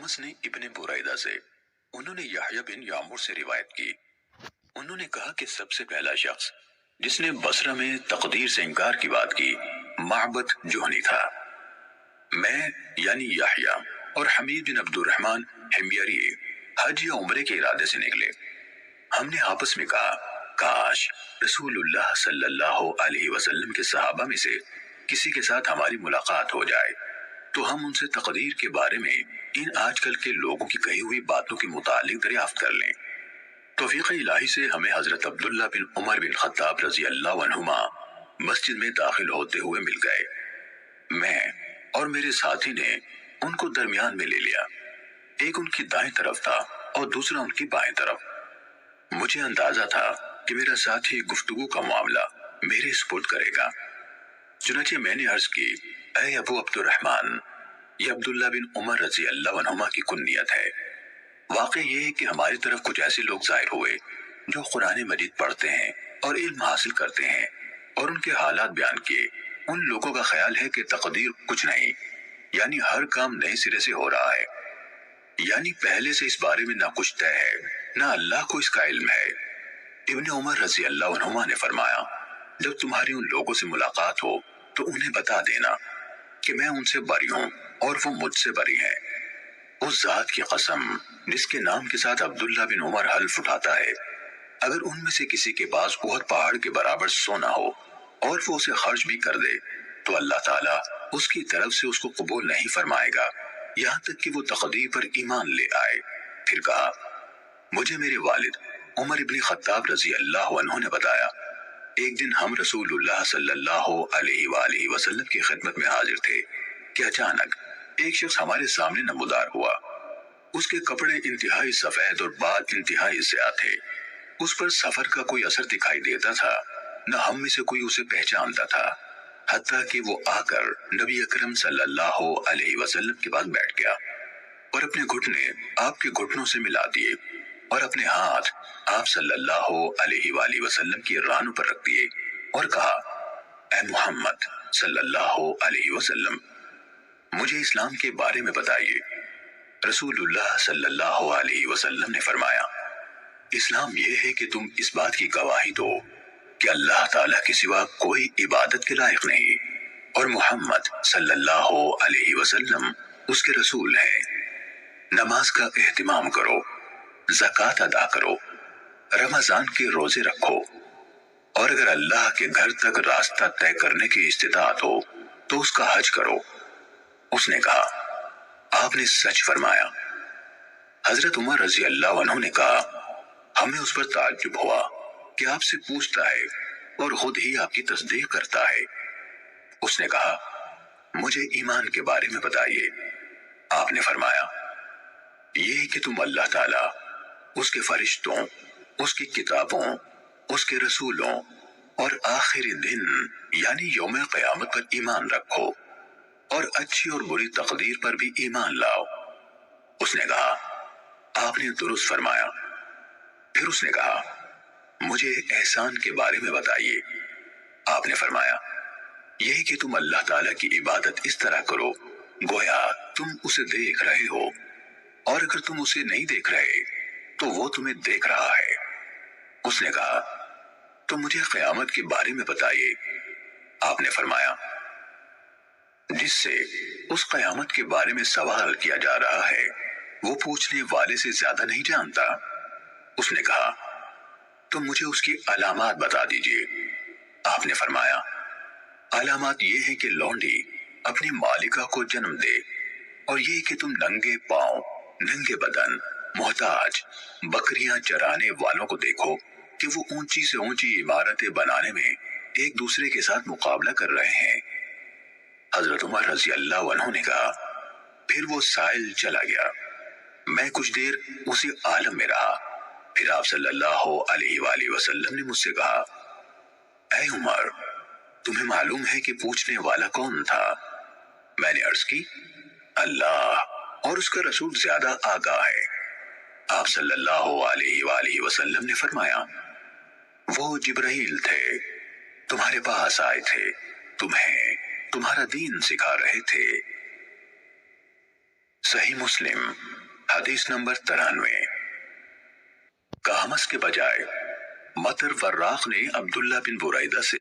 अहमस ने इब्ने बुरैदा से, उन्होंने यहया बिन यामुर से रिवायत की। उन्होंने कहा कि सबसे पहला शख्स जिसने बसरा में तकदीर से इनकार की बात की माबद जुहनी था। मैं यानी यहया और हमीद बिन अब्दुर्रहमान हिमयरी हज या उम्रे के इरादे से निकले। हमने आपस में कहा, काश रसूलुल्लाह सल्लल्लाहु अलैहि वसल्लम के सहाबा में से किसी के साथ हमारी मुलाकात हो जाए तो हम उनसे तकदीर के बारे में इन आजकल के लोगों की कही हुई बातों के मुतालिक दरियाफ्त कर लें। तौफीक इलाही से हमें हजरत अब्दुल्ला बिन उमर बिन खत्ताब रजी अल्लाह अन्हुमा मस्जिद में दाखिल होते हुए मिल गए। मैं और मेरे साथी ने उनको दरमियान में ले लिया। एक उनकी दाएं तरफ था और दूसरा उनकी बाएं तरफ। मुझे अंदाजा था कि मेरा साथी गुफ्तगू का मामला मेरे सुपुर्द करेगा। चुनाचे मैंने अर्ज की, ऐ अबू अब्दुर्रहमान, ये अब्दुल्ला बिन उमर रजी अल्लाह अन्हुमा की कुन्नियत है। वाकई ये है कि हमारी तरफ कुछ ऐसे लोग जाहिर हुए जो कुरान मजीद पढ़ते हैं और इल्म हासिल करते हैं, और उनके हालात बयान किए। उन लोगों का ख्याल है कि तकदीर कुछ नहीं, यानी हर काम नए सिरे से हो रहा है, यानी पहले से इस बारे में ना कुछ तय है ना अल्लाह को इसका इल्म है। इब्ने उमर रजी अल्लाह अन्हुमा ने फरमाया, जब तुम्हारी उन लोगों से मुलाकात हो तो उन्हें बता देना कि मैं उनसे बरी हूं और वो मुझसे बरी हैं। उस जात की कसम जिसके नाम के साथ अब्दुल्ला बिन उमर हल्फ उठाता है, अगर उनमें से किसी के पास बहुत पहाड़ के बराबर सोना हो और वो उसे खर्च भी कर दे तो अल्लाह ताला उसकी तरफ से उसको कबूल नहीं फरमाएगा यहाँ तक कि वो तकदीर पर ईमान ले आए। फिर कहा, मुझे मेरे वालिद उमर इब्न खत्ताब रजी अल्लाह अन्हु ने बताया, एक दिन हम रसूलुल्लाह सल्लल्लाहु अलैहि वसल्लम की खिदमत में हाजिर थे कि अचानक एक शख्स हमारे सामने नमूदार हुआ। उसके कपड़े इंतहाई सफेद और बाल इंतहाई स्याह थे। उस पर सफर का कोई असर दिखाई देता था, न हम में से कोई उसे पहचानता था, हत्ता कि वो आकर नबी अकरम सल्लल्लाहु अलैहि वसल्लम के पास बैठ गया और अपने घुटने आपके घुटनों से मिला दिए और अपने हाथ आप सल्लल्लाहु अलैहि वसल्लम की रानों पर रख दिए और कहा, ऐ मोहम्मद सल्लल्लाहु अलैहि वसल्लम, मुझे इस्लाम के बारे में बताइए। रसूलुल्लाह सल्लल्लाहु अलैहि वसल्लम ने फरमाया, इस्लाम यह है कि तुम इस बात की गवाही दो कि अल्लाह ताला के सिवा कोई इबादत के लायक नहीं और मोहम्मद सल्लल्लाहु अलैहि वसल्लम उसके रसूल हैं। नमाज का एहतिमाम करो, ज़कात अदा करो, रमजान के रोजे रखो, और अगर अल्लाह के घर तक रास्ता तय करने की इस्तिताअत हो तो उसका हज करो। उसने कहा, आपने सच फरमाया। हजरत उमर रजी अल्लाह अन्हु ने कहा, हमें उस पर ताज्जुब हुआ कि आपसे पूछता है और खुद ही आपकी तस्दीक करता है। उसने कहा, मुझे ईमान के बारे में बताइए। आपने फरमाया, ये कि तुम अल्लाह ताला, उसके फरिश्तों, उसकी किताबों, उसके रसूलों और आखिरी दिन यानी यौम क़यामत पर ईमान रखो और अच्छी और बुरी तकदीर पर भी ईमान लाओ। उसने कहा, आपने दुरुस्त फरमाया। फिर उसने कहा, मुझे एहसान के बारे में बताइए। आपने फरमाया, यही कि तुम अल्लाह ताला की इबादत इस तरह करो गोया तुम उसे देख रहे हो, और अगर तुम उसे नहीं देख रहे तो वो तुम्हें देख रहा है। उसने कहा, तो मुझे क़यामत के बारे में बताइए। आपने फरमाया, जिससे उस क़यामत के बारे में सवाल किया जा रहा है वो पूछने वाले से ज्यादा नहीं जानता। उसने कहा, तो मुझे उसकी अलामात बता दीजिए। आपने फरमाया, अलामात ये है कि लौंडी अपनी मालिका को जन्म दे, और ये कि तुम नंगे पांव, नंगे बदन, मोहताज बकरियां चराने वालों को देखो कि वो ऊंची से ऊंची इमारतें बनाने में एक दूसरे के साथ मुकाबला कर रहे हैं। हजरत उमर रजी अल्लाह अन्हु ने कहा, फिर वो साइल चला गया। मैं कुछ देर उसी आलम में रहा। फिर आप सल्लल्लाहु अलैहि वसल्लम ने मुझसे कहा, ऐ उमर, तुम्हें मालूम है कि पूछने वाला कौन था? मैंने अर्ज की, अल्लाह और उसका रसूल ज्यादा आगाह है। आप सल्लल्लाहु अलैहि वसल्लम ने फरमाया, वो जिब्राइल थे, तुम्हारे पास आए थे, तुम्हें तुम्हारा दीन सिखा रहे थे। صحیح مسلم حدیث نمبر 93۔ کہمس کے بجائے مطر وراق نے عبداللہ بن برائدہ سے